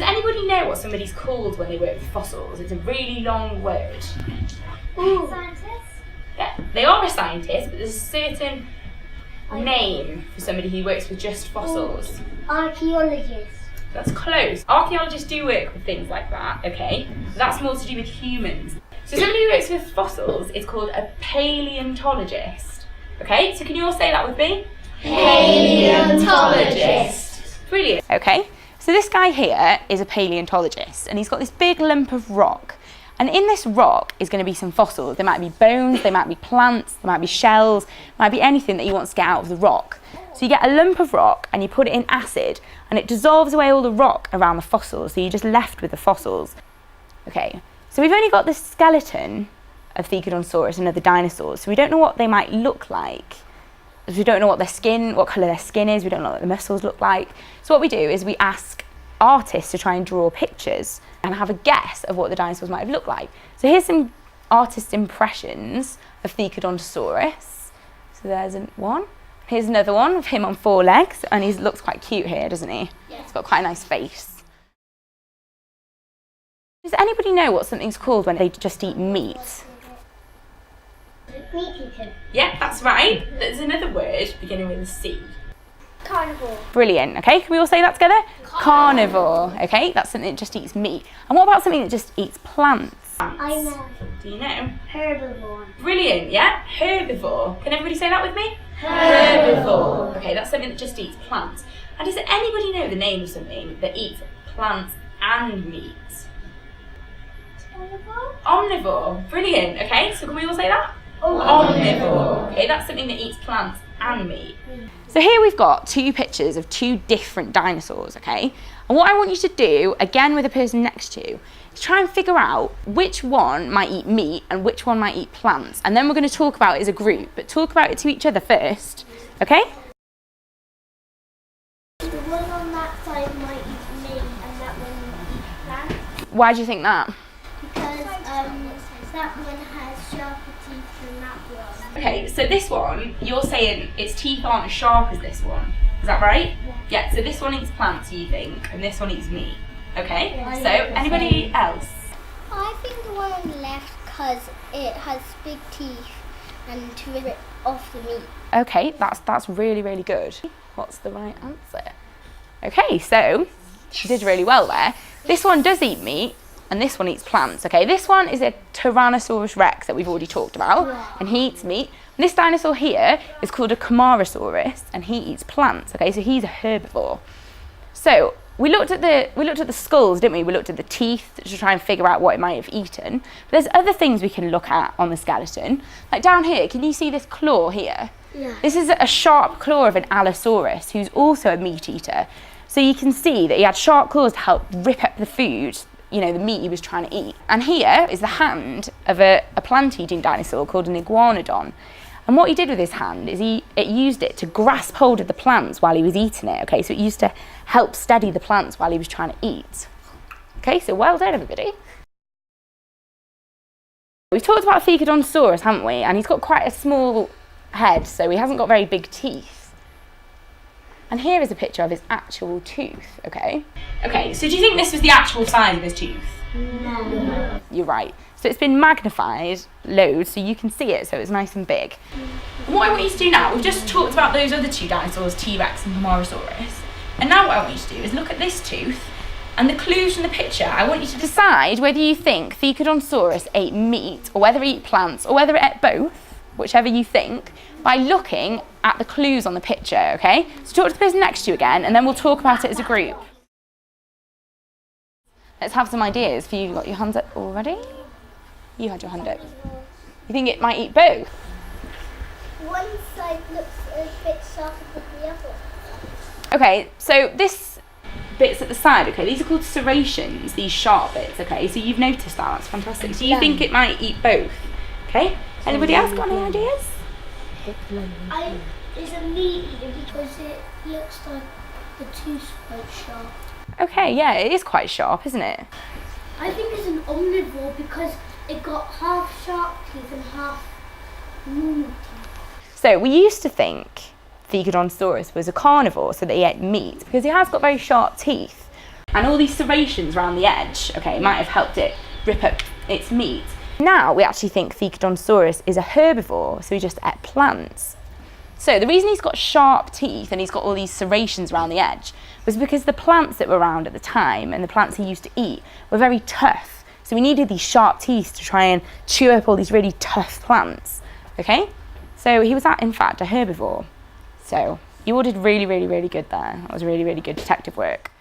does anybody know what somebody's called when they work with fossils? It's a really long word. Ooh. Scientist? Yeah, they are a scientist, but there's a certain name for somebody who works with just fossils. Archaeologist. That's close. Archaeologists do work with things like that, okay? That's more to do with humans. So somebody who works with fossils is called a paleontologist. Okay, so can you all say that with me? Paleontologist. Brilliant. Okay, so this guy here is a paleontologist and he's got this big lump of rock. And in this rock is going to be some fossils. There might be bones, there might be plants, there might be shells, might be anything that you want to get out of the rock. So you get a lump of rock and you put it in acid and it dissolves away all the rock around the fossils. So you're just left with the fossils. Okay, so we've only got the skeleton of Thecodontosaurus and other dinosaurs. So we don't know what they might look like. We don't know what colour their skin is. We don't know what the muscles look like. So what we do is we ask artists to try and draw pictures and have a guess of what the dinosaurs might have looked like. So here's some artist impressions of Thecodontosaurus. So there's one. Here's another one of him on 4 legs, and he looks quite cute here, doesn't he? Yeah. He's got quite a nice face. Does anybody know what something's called when they just eat meat? Meat eater. Yeah, that's right. There's another word beginning with a C. Carnivore. Brilliant. Okay, can we all say that together? Carnivore. Okay, that's something that just eats meat. And what about something that just eats plants? I know. Do you know? Herbivore. Brilliant, yeah? Herbivore. Can everybody say that with me? Herbivore. Okay, that's something that just eats plants. And does anybody know the name of something that eats plants and meat? Omnivore. Omnivore. Brilliant. Okay, so can we all say that? Omnivore. Okay, that's something that eats plants and meat. So here we've got 2 pictures of 2 different dinosaurs, okay? And what I want you to do, again with the person next to you, is try and figure out which one might eat meat and which one might eat plants. And then we're going to talk about it as a group, but talk about it to each other first, okay? The one on that side might eat meat and that one will eat plants. Why do you think that? Because that one has sharper teeth than that one. Okay, so this one, you're saying its teeth aren't as sharp as this one. Is that right? Yeah, so this one eats plants, you think, and this one eats meat. Okay, so anybody else? I think the one on the left because it has big teeth and to rip off the meat. Okay, that's really, really good. What's the right answer? Okay, so you did really well there. This one does eat meat, and this one eats plants, okay? This one is a Tyrannosaurus rex that we've already talked about, and he eats meat. And this dinosaur here is called a Camarasaurus, and he eats plants, okay? So he's a herbivore. So we looked at the skulls, didn't we? We looked at the teeth to try and figure out what it might have eaten. But there's other things we can look at on the skeleton. Like down here, can you see this claw here? Yeah. This is a sharp claw of an Allosaurus, who's also a meat eater. So you can see that he had sharp claws to help rip up the food, you know, the meat he was trying to eat. And here is the hand of a plant-eating dinosaur called an iguanodon. And what he did with his hand is it used it to grasp hold of the plants while he was eating it, okay? So it used to help steady the plants while he was trying to eat. Okay, so well done, everybody. We've talked about Thecodontosaurus, haven't we? And he's got quite a small head, so he hasn't got very big teeth. And here is a picture of his actual tooth, okay? Okay, so do you think this was the actual size of his tooth? No. You're right. So it's been magnified loads so you can see it, so it's nice and big. And what I want you to do now, we've just talked about those other 2 dinosaurs, T-Rex and Camarasaurus. And now what I want you to do is look at this tooth and the clues from the picture. I want you to decide whether you think Thecodontosaurus ate meat or whether it ate plants or whether it ate both, whichever you think, by looking at the clues on the picture, okay? So talk to the person next to you again and then we'll talk about it as a group. Let's have some ideas. Have you got your hands up already? You had your hand up. You think it might eat both? One side looks a bit sharper than the other. Okay, so this bits at the side, okay, these are called serrations, these sharp bits, okay, so you've noticed that, that's fantastic. So you think it might eat both, okay? Anybody else got any ideas? It's a meat eater because it looks like the tooth's quite sharp. Okay, yeah, it is quite sharp, isn't it? I think it's an omnivore because it got half sharp teeth and half normal teeth. So we used to think Thecodontosaurus was a carnivore, so that he ate meat, because he has got very sharp teeth. And all these serrations around the edge, okay, might have helped it rip up its meat. Now we actually think Thecodontosaurus is a herbivore, so he just ate plants. So the reason he's got sharp teeth and he's got all these serrations around the edge was because the plants that were around at the time and the plants he used to eat were very tough. So we needed these sharp teeth to try and chew up all these really tough plants, okay? So he was, in fact, a herbivore. So you all did really, really, really good there. That was really, really good detective work.